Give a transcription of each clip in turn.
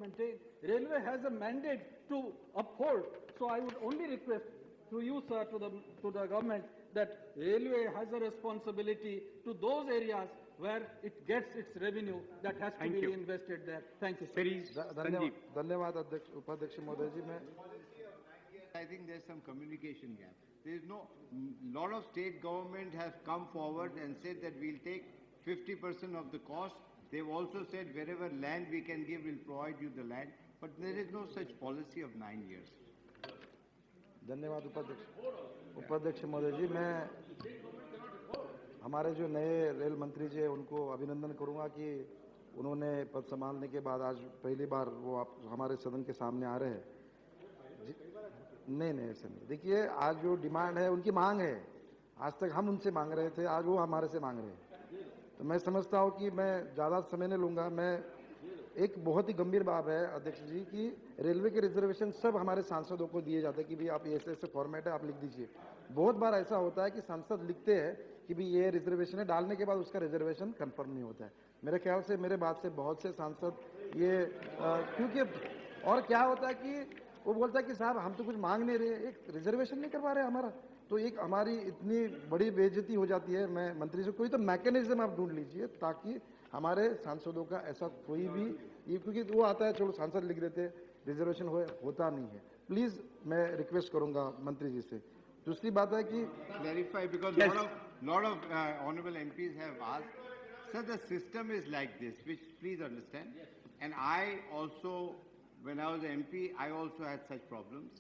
maintain. Railway has a mandate to uphold. So I would only request through you, sir, to the government that railway has a responsibility to those areas where it gets its revenue that has to be reinvested there. Thank you, sir. धन्यवाद अध्यक्ष उपाध्यक्ष महोदय जी। मैं I think there's some communication gap. There is no, lot of state government has come forward and said that we'll take 50% of the cost. They've also said wherever land we can give, we'll provide you the land. But there is no such policy of 9 years. धन्यवाद उपाध्यक्ष महोदय जी। मैं हमारे जो नए rail मंत्री जी हैं उनको अभिनंदन करूंगा कि उन्होंने पद संभालने के बाद आज पहली बार वो आप हमारे सदन के सामने आ रहे हैं। नहीं ऐसा नहीं। देखिए, आज जो डिमांड है उनकी मांग है, आज तक हम उनसे मांग रहे थे, आज वो हमारे से मांग रहे हैं। तो मैं समझता हूं कि मैं ज़्यादा समय नहीं लूंगा। मैं एक बहुत ही गंभीर बात है अध्यक्ष जी कि रेलवे के रिजर्वेशन सब हमारे सांसदों को दिए जाते हैं कि भाई आप ऐसे ऐसे फॉर्मेट है, आप लिख दीजिए। बहुत बार ऐसा होता है कि सांसद लिखते हैं कि भाई ये रिजर्वेशन है, डालने के बाद उसका रिजर्वेशन कंफर्म नहीं होता है। मेरे ख्याल से मेरे बात से बहुत से सांसद ये क्योंकि और क्या होता है कि वो बोलता है कि साहब हम तो कुछ मांग नहीं रहे, एक रिजर्वेशन नहीं करवा रहे हमारा, तो एक हमारी इतनी बड़ी बेइज्जती हो जाती है। मैं मंत्री से कोई तो मैकेनिज्म आप ढूंढ लीजिए ताकि हमारे सांसदों का ऐसा कोई भी ये, क्योंकि वो आता है चलो सांसद लिख देते रिजर्वेशन होता नहीं है। प्लीज मैं रिक्वेस्ट करूंगा मंत्री जी से। दूसरी बात है कि clarify because lot of honorable MPs have asked, sir, the system is like this, which please understand, and I also, when I was MP, I also had such problems.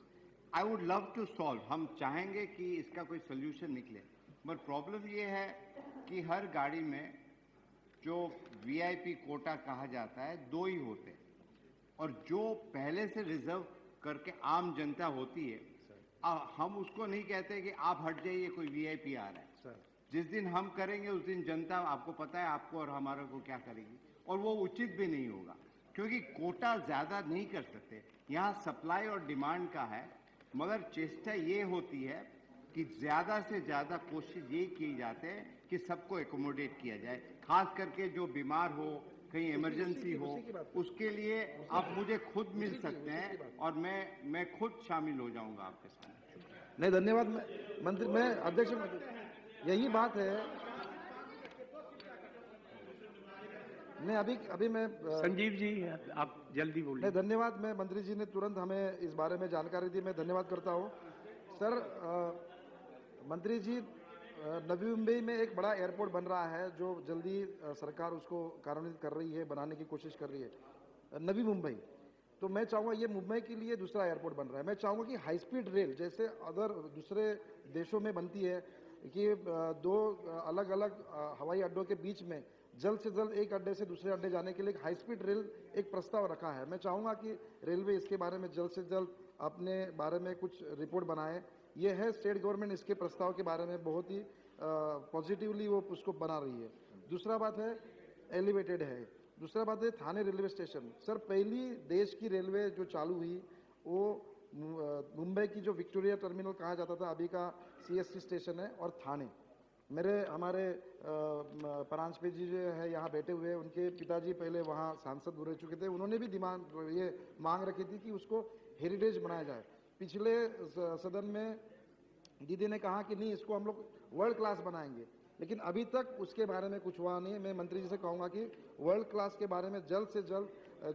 I would love to solve. हम चाहेंगे कि इसका कोई solution निकले, but problem ये है कि हर गाड़ी में जो VIP कोटा कहा जाता है 2 ही होते हैं, और जो पहले से रिजर्व करके आम जनता होती है, हम उसको नहीं कहते कि आप हट जाइए कोई VIP आ रहा है। जिस दिन हम करेंगे उस दिन जनता, आपको पता है आपको और हमारे को क्या करेगी, और वो उचित भी नहीं होगा क्योंकि कोटा ज्यादा नहीं कर सकते। यहाँ सप्लाई और डिमांड का है, मगर चेष्टा ये होती है कि ज्यादा से ज्यादा कोशिश ये की जाते हैं कि सबको एकोमोडेट किया जाए, खास करके जो बीमार हो, कहीं इमरजेंसी हो, उसके लिए आप मुझे खुद मिल सकते हैं और मैं खुद शामिल हो जाऊंगा आपके साथ। नहीं धन्यवाद मंत्री। मैं अध्यक्ष यही बात है। नहीं अभी मैं संजीव जी आप जल्दी बोलिए। नहीं धन्यवाद। मैं मंत्री जी ने तुरंत हमें इस बारे में जानकारी दी, मैं धन्यवाद करता हूं। सर मंत्री जी, नवी मुंबई में एक बड़ा एयरपोर्ट बन रहा है जो जल्दी सरकार उसको कार्यान्वित कर रही है, बनाने की कोशिश कर रही है, नवी मुंबई। तो मैं चाहूंगा ये मुंबई के लिए दूसरा एयरपोर्ट बन रहा है। मैं चाहूंगा कि हाई स्पीड रेल जैसे दूसरे देशों में बनती है कि 2 अलग अलग हवाई अड्डों के बीच में जल्द से जल्द एक अड्डे से दूसरे अड्डे जाने के लिए एक हाई स्पीड रेल एक प्रस्ताव रखा है। मैं चाहूंगा कि रेलवे इसके बारे में जल्द से जल्द अपने बारे में कुछ रिपोर्ट बनाए। ये है स्टेट गवर्नमेंट इसके प्रस्ताव के बारे में बहुत ही पॉजिटिवली वो उसको बना रही है। दूसरा बात है एलिवेटेड है। दूसरा बात है थाने रेलवे स्टेशन। सर पहली देश की रेलवे जो चालू हुई वो मुंबई की जो विक्टोरिया टर्मिनल कहा जाता था, अभी का CST स्टेशन है, और थाने। हमारे परांजपे जी जो है यहाँ बैठे हुए हैं, उनके पिताजी पहले वहाँ सांसद रह चुके थे, उन्होंने भी ये मांग रखी थी कि उसको हेरिटेज बनाया जाए। पिछले सदन में दीदी ने कहा कि नहीं इसको हम लोग वर्ल्ड क्लास बनाएंगे, लेकिन अभी तक उसके बारे में कुछ हुआ नहीं है। मैं मंत्री जी से कहूँगा कि वर्ल्ड क्लास के बारे में जल्द से जल्द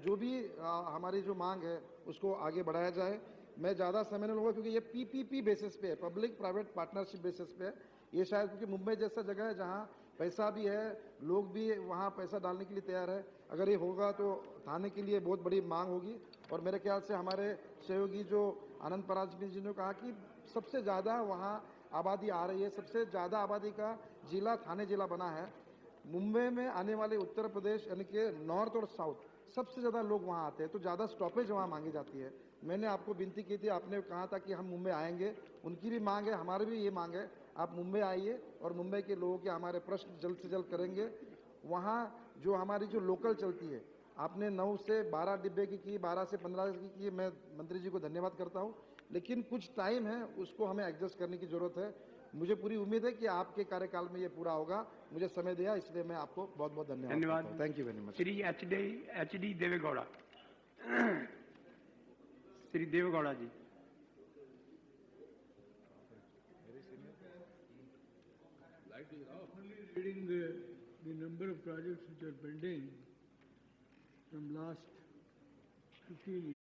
जो भी हमारी जो मांग है उसको आगे बढ़ाया जाए। मैं ज़्यादा समय नहीं लूँगा क्योंकि ये PPP बेसिस पे है, पब्लिक प्राइवेट पार्टनरशिप बेसिस पे है। ये शायद क्योंकि मुंबई जैसा जगह है जहाँ पैसा भी है, लोग भी वहाँ पैसा डालने के लिए तैयार है। अगर ये होगा तो थाने के लिए बहुत बड़ी मांग होगी। और मेरे ख्याल से हमारे सहयोगी जो आनंद परांजपे जी ने कहा कि सबसे ज़्यादा वहाँ आबादी आ रही है, सबसे ज़्यादा आबादी का जिला थाने जिला बना है। मुंबई में आने वाले उत्तर प्रदेश यानी कि नॉर्थ और साउथ सबसे ज़्यादा लोग वहाँ आते हैं, तो ज़्यादा स्टॉपेज वहाँ मांगी जाती है। मैंने आपको विनती की थी, आपने कहा था कि हम मुंबई आएंगे, उनकी भी मांग है, हमारी भी ये मांग है, आप मुंबई आइए और मुंबई के लोगों के हमारे प्रश्न जल्द से जल्द करेंगे। वहाँ जो हमारी जो लोकल चलती है, आपने 9 से 12 डिब्बे की 12 से 15 की, मैं मंत्री जी को धन्यवाद करता हूँ, लेकिन कुछ टाइम है उसको हमें एडजस्ट करने की जरूरत है। मुझे पूरी उम्मीद है कि आपके कार्यकाल में ये पूरा होगा। मुझे समय दिया इसलिए मैं आपको बहुत बहुत धन्यवाद। Thank you very much. Shri HD Deve Gowda. Shri Deve Gowda ji. Reading the number of projects which are pending from last 15